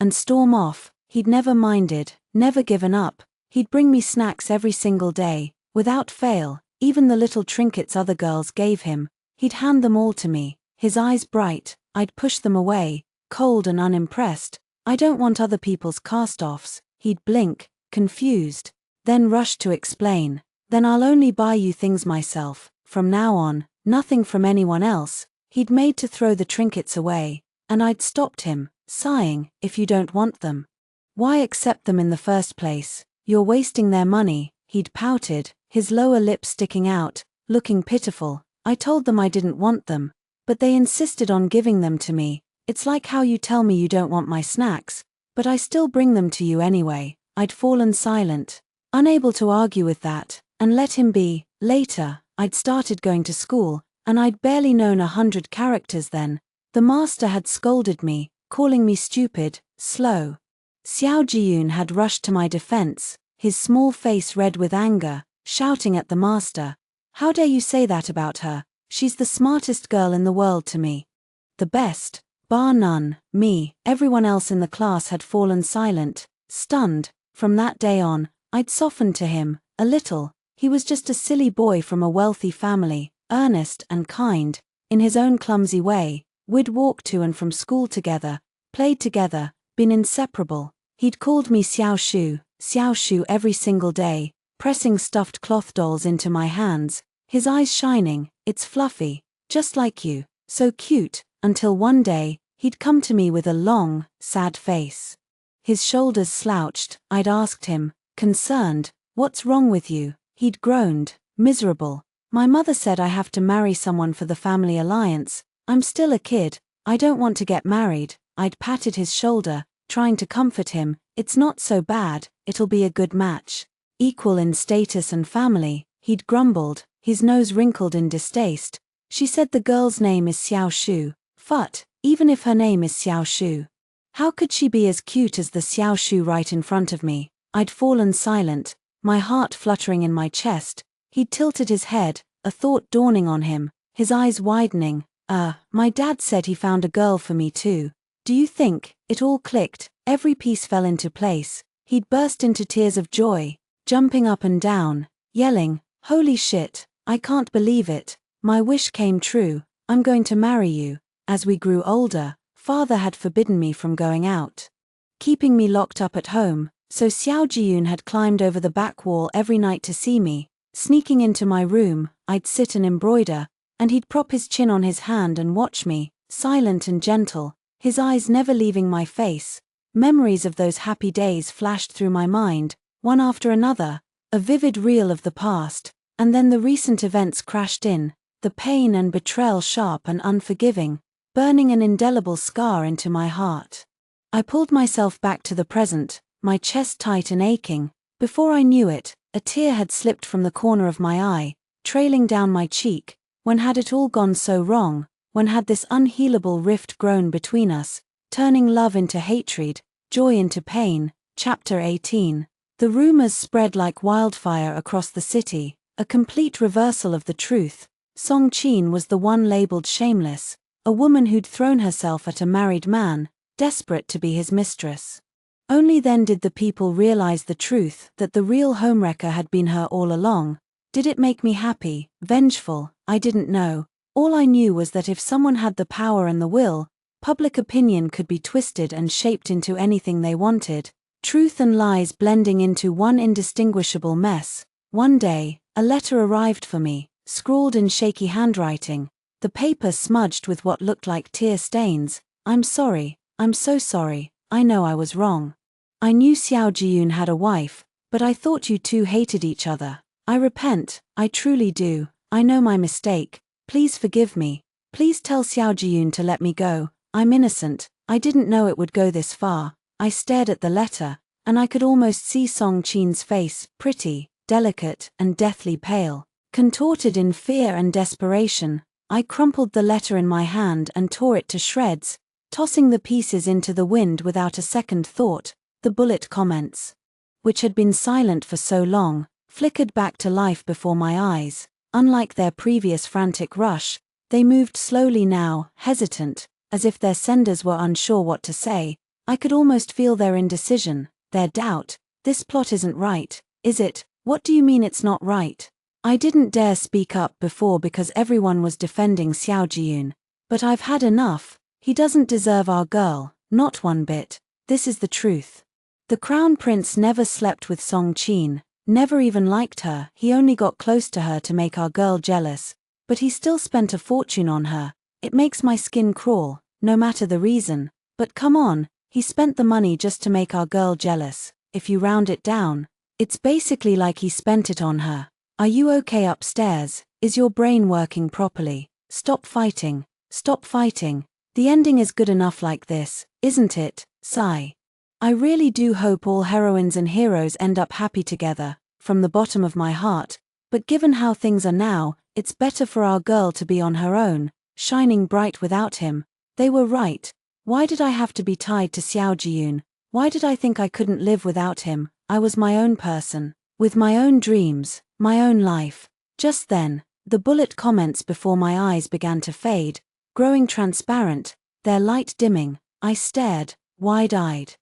and storm off. He'd never minded, never given up. He'd bring me snacks every single day, without fail, even the little trinkets other girls gave him. He'd hand them all to me, his eyes bright. I'd push them away, cold and unimpressed. I don't want other people's cast-offs. He'd blink, confused, then rush to explain. Then I'll only buy you things myself. From now on, nothing from anyone else. He'd made to throw the trinkets away, and I'd stopped him, sighing, If you don't want them, why accept them in the first place? You're wasting their money. He'd pouted, his lower lip sticking out, looking pitiful. I told them I didn't want them, but they insisted on giving them to me. It's like how you tell me you don't want my snacks, but I still bring them to you anyway. I'd fallen silent, unable to argue with that, and let him be. Later, I'd started going to school, and I'd barely known 100 characters then. The master had scolded me, calling me stupid, slow. Xiao Jiyun had rushed to my defense, his small face red with anger, shouting at the master, How dare you say that about her? She's the smartest girl in the world to me. The best, bar none. Me. Everyone else in the class had fallen silent, stunned. From that day on, I'd softened to him, a little. He was just a silly boy from a wealthy family, earnest and kind, in his own clumsy way. We'd walked to and from school together, played together, been inseparable. He'd called me Xiao Shu every single day, pressing stuffed cloth dolls into my hands, his eyes shining. It's fluffy, just like you, so cute, until one day, he'd come to me with a long, sad face. His shoulders slouched. I'd asked him, concerned, What's wrong with you? He'd groaned, miserable. My mother said I have to marry someone for the family alliance. I'm still a kid, I don't want to get married. I'd patted his shoulder, trying to comfort him. It's not so bad, it'll be a good match. Equal in status and family, he'd grumbled, his nose wrinkled in distaste. She said the girl's name is Xiao Shu. Phut, even if her name is Xiao Shu. How could she be as cute as the Xiao Shu right in front of me? I'd fallen silent, my heart fluttering in my chest. He'd tilted his head, a thought dawning on him, his eyes widening. My dad said he found a girl for me too. Do you think? It all clicked, every piece fell into place. He'd burst into tears of joy, jumping up and down, yelling, "Holy shit, I can't believe it, my wish came true, I'm going to marry you." As we grew older, father had forbidden me from going out, keeping me locked up at home, so Xiao Jiyun had climbed over the back wall every night to see me. Sneaking into my room, I'd sit and embroider, and he'd prop his chin on his hand and watch me, silent and gentle, his eyes never leaving my face. Memories of those happy days flashed through my mind, one after another, a vivid reel of the past, and then the recent events crashed in, the pain and betrayal sharp and unforgiving, burning an indelible scar into my heart. I pulled myself back to the present, my chest tight and aching. Before I knew it, a tear had slipped from the corner of my eye, trailing down my cheek. When had it all gone so wrong? When had this unhealable rift grown between us, turning love into hatred, joy into pain? Chapter 18. The rumors spread like wildfire across the city, a complete reversal of the truth. Song Qin was the one labeled shameless, a woman who'd thrown herself at a married man, desperate to be his mistress. Only then did the people realize the truth, that the real homewrecker had been her all along. Did it make me happy, vengeful? I didn't know. All I knew was that if someone had the power and the will, public opinion could be twisted and shaped into anything they wanted, truth and lies blending into one indistinguishable mess. One day, a letter arrived for me, scrawled in shaky handwriting, the paper smudged with what looked like tear stains. "I'm sorry, I'm so sorry, I know I was wrong. I knew Xiao Jiyun had a wife, but I thought you two hated each other. I repent, I truly do, I know my mistake, please forgive me. Please tell Xiao Jiyun to let me go, I'm innocent, I didn't know it would go this far." I stared at the letter, and I could almost see Song Qin's face, pretty, delicate, and deathly pale, contorted in fear and desperation. I crumpled the letter in my hand and tore it to shreds, tossing the pieces into the wind without a second thought. The bullet comments, which had been silent for so long, flickered back to life before my eyes. Unlike their previous frantic rush, they moved slowly now, hesitant, as if their senders were unsure what to say. I could almost feel their indecision, their doubt. "This plot isn't right, is it? What do you mean it's not right?" I didn't dare speak up before because everyone was defending Xiao Jiyun. But I've had enough. He doesn't deserve our girl, not one bit. This is the truth. The crown prince never slept with Song Qin, never even liked her. He only got close to her to make our girl jealous. But he still spent a fortune on her. It makes my skin crawl, no matter the reason. But come on, he spent the money just to make our girl jealous. If you round it down, it's basically like he spent it on her. Are you okay upstairs? Is your brain working properly? Stop fighting. Stop fighting. The ending is good enough like this, isn't it? Sigh. I really do hope all heroines and heroes end up happy together, from the bottom of my heart, but given how things are now, it's better for our girl to be on her own, shining bright without him. They were right. Why did I have to be tied to Xiao Jiyun? Why did I think I couldn't live without him? I was my own person, with my own dreams, my own life. Just then, the bullet comments before my eyes began to fade, growing transparent, their light dimming. I stared, wide-eyed,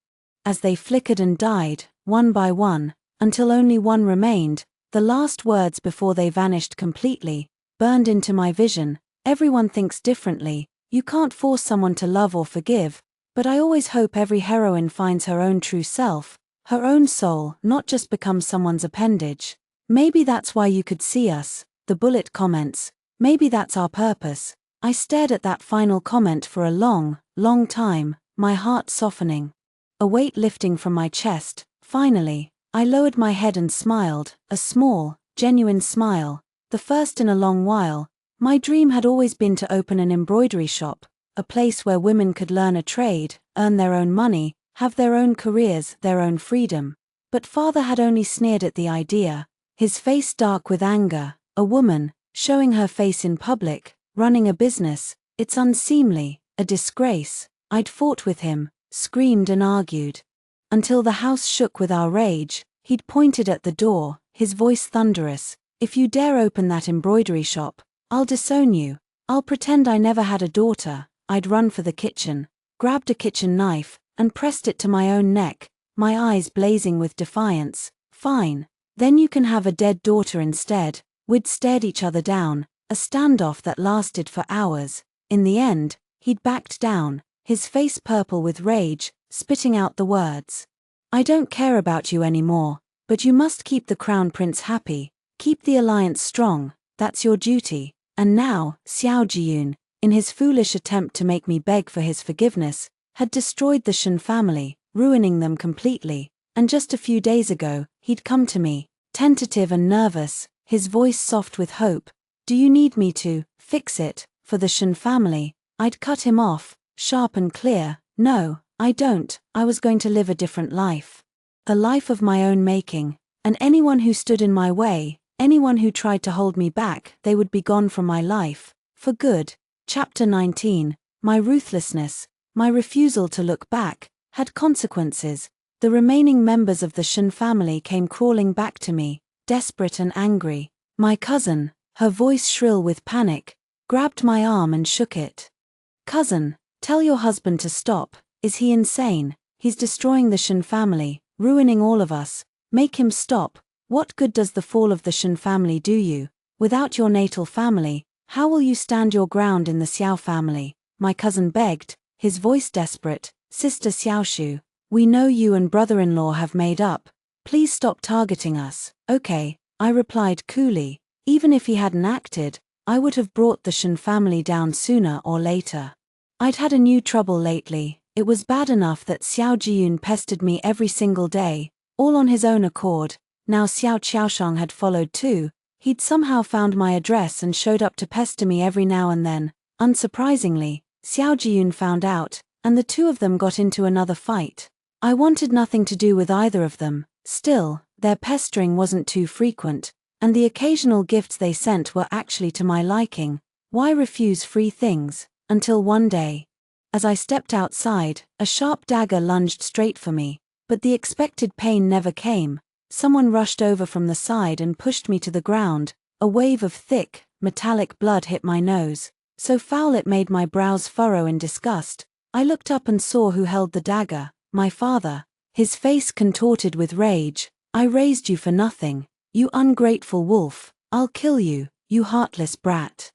as they flickered and died, one by one, until only one remained. The last words before they vanished completely, burned into my vision. "Everyone thinks differently, you can't force someone to love or forgive, but I always hope every heroine finds her own true self, her own soul, not just becomes someone's appendage. Maybe that's why you could see us." The bullet comments, "Maybe that's our purpose." I stared at that final comment for a long, long time, my heart softening, a weight lifting from my chest. Finally, I lowered my head and smiled, a small, genuine smile, the first in a long while. My dream had always been to open an embroidery shop, a place where women could learn a trade, earn their own money, have their own careers, their own freedom. But father had only sneered at the idea, his face dark with anger. A woman, showing her face in public, running a business, it's unseemly, a disgrace. I'd fought with him, screamed and argued. Until the house shook with our rage. He'd pointed at the door, his voice thunderous. If you dare open that embroidery shop, I'll disown you. I'll pretend I never had a daughter. I'd run for the kitchen, grabbed a kitchen knife, and pressed it to my own neck, my eyes blazing with defiance. Fine. Then you can have a dead daughter instead. We'd stared each other down, a standoff that lasted for hours. In the end, he'd backed down, his face purple with rage, spitting out the words. I don't care about you anymore, but you must keep the crown prince happy, keep the alliance strong, that's your duty. And now, Xiao Jiyun, in his foolish attempt to make me beg for his forgiveness, had destroyed the Shen family, ruining them completely. And just a few days ago, he'd come to me, tentative and nervous, his voice soft with hope. Do you need me to fix it for the Shen family? I'd cut him off, sharp and clear. No, I don't. I was going to live a different life. A life of my own making, and anyone who stood in my way, anyone who tried to hold me back, they would be gone from my life, for good. Chapter 19. My ruthlessness, my refusal to look back, had consequences. The remaining members of the Shen family came crawling back to me, desperate and angry. My cousin, her voice shrill with panic, grabbed my arm and shook it. Cousin, tell your husband to stop. Is he insane? He's destroying the Shen family, ruining all of us. Make him stop. What good does the fall of the Shen family do you? Without your natal family, how will you stand your ground in the Xiao family? My cousin begged, his voice desperate. Sister Xiaoshu, we know you and brother-in-law have made up. Please stop targeting us. Okay, I replied coolly. Even if he hadn't acted, I would have brought the Shen family down sooner or later. I'd had a new trouble lately. It was bad enough that Xiao Jiyun pestered me every single day, all on his own accord. Now Xiao Qiaoshang had followed too. He'd somehow found my address and showed up to pester me every now and then. Unsurprisingly, Xiao Jiyun found out, and the two of them got into another fight. I wanted nothing to do with either of them. Still, their pestering wasn't too frequent, and the occasional gifts they sent were actually to my liking. Why refuse free things? Until one day, as I stepped outside, a sharp dagger lunged straight for me, but the expected pain never came. Someone rushed over from the side and pushed me to the ground. A wave of thick, metallic blood hit my nose, so foul it made my brows furrow in disgust. I looked up and saw who held the dagger, my father, his face contorted with rage. I raised you for nothing, you ungrateful wolf. I'll kill you, you heartless brat.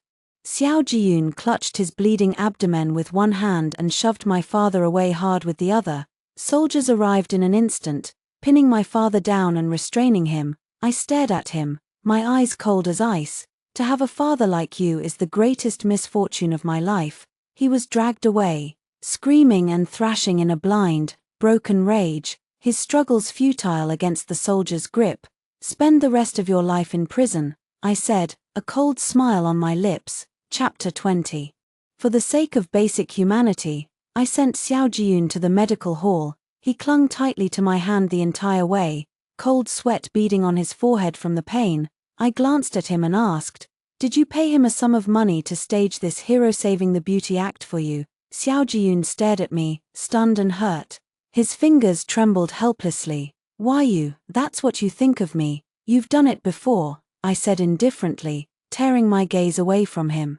Xiao Jiyun clutched his bleeding abdomen with one hand and shoved my father away hard with the other. Soldiers arrived in an instant, pinning my father down and restraining him. I stared at him, my eyes cold as ice. To have a father like you is the greatest misfortune of my life. He was dragged away, screaming and thrashing in a blind, broken rage, his struggles futile against the soldier's grip. Spend the rest of your life in prison, I said, a cold smile on my lips. Chapter 20. For the sake of basic humanity, I sent Xiao Jiyun to the medical hall. He clung tightly to my hand the entire way, cold sweat beading on his forehead from the pain. I glanced at him and asked, did you pay him a sum of money to stage this hero-saving the beauty act for you? Xiao Jiyun stared at me, stunned and hurt. His fingers trembled helplessly. Why you? That's what you think of me. You've done it before, I said indifferently, tearing my gaze away from him.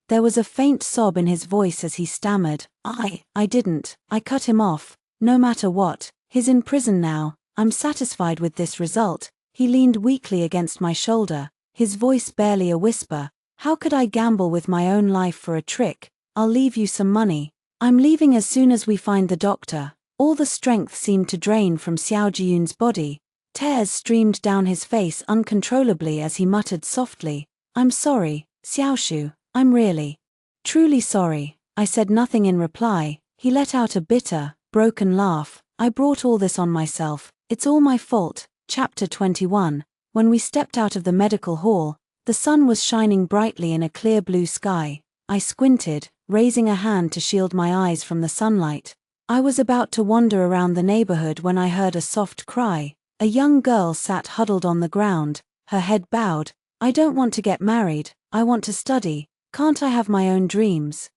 There was a faint sob in his voice as he stammered, I didn't. I cut him off. No matter what, he's in prison now. I'm satisfied with this result. He leaned weakly against my shoulder, his voice barely a whisper. How could I gamble with my own life for a trick? I'll leave you some money. I'm leaving as soon as we find the doctor. All the strength seemed to drain from Xiao Jiyun's body. Tears streamed down his face uncontrollably as he muttered softly, I'm sorry, Xiaoshu, I'm really, truly sorry. I said nothing in reply. He let out a bitter, broken laugh. I brought all this on myself. It's all my fault. Chapter 21. When we stepped out of the medical hall, the sun was shining brightly in a clear blue sky. I squinted, raising a hand to shield my eyes from the sunlight. I was about to wander around the neighborhood when I heard a soft cry. A young girl sat huddled on the ground, her head bowed. I don't want to get married, I want to study. Can't I have my own dreams?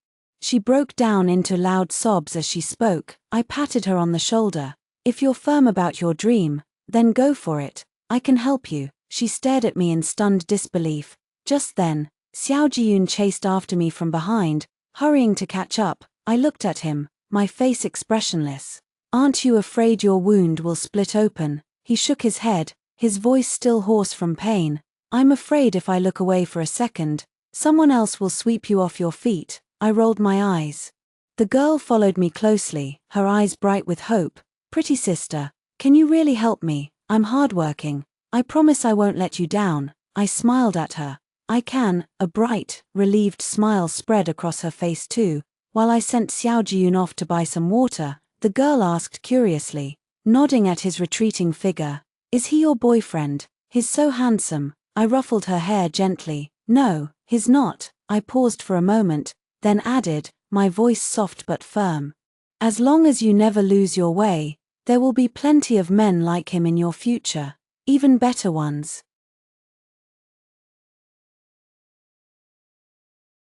She broke down into loud sobs as she spoke. I patted her on the shoulder. If you're firm about your dream, then go for it. I can help you. She stared at me in stunned disbelief. Just then, Xiao Jiyun chased after me from behind, hurrying to catch up. I looked at him, my face expressionless. Aren't you afraid your wound will split open? He shook his head, his voice still hoarse from pain. I'm afraid if I look away for a second, someone else will sweep you off your feet. I rolled my eyes. The girl followed me closely, her eyes bright with hope. Pretty sister, can you really help me? I'm hardworking. I promise I won't let you down. I smiled at her. I can. A bright, relieved smile spread across her face too. While I sent Xiao Jiyun off to buy some water, the girl asked curiously, nodding at his retreating figure, is he your boyfriend? He's so handsome. I ruffled her hair gently. No, he's not. I paused for a moment, then added, my voice soft but firm. As long as you never lose your way, there will be plenty of men like him in your future, even better ones.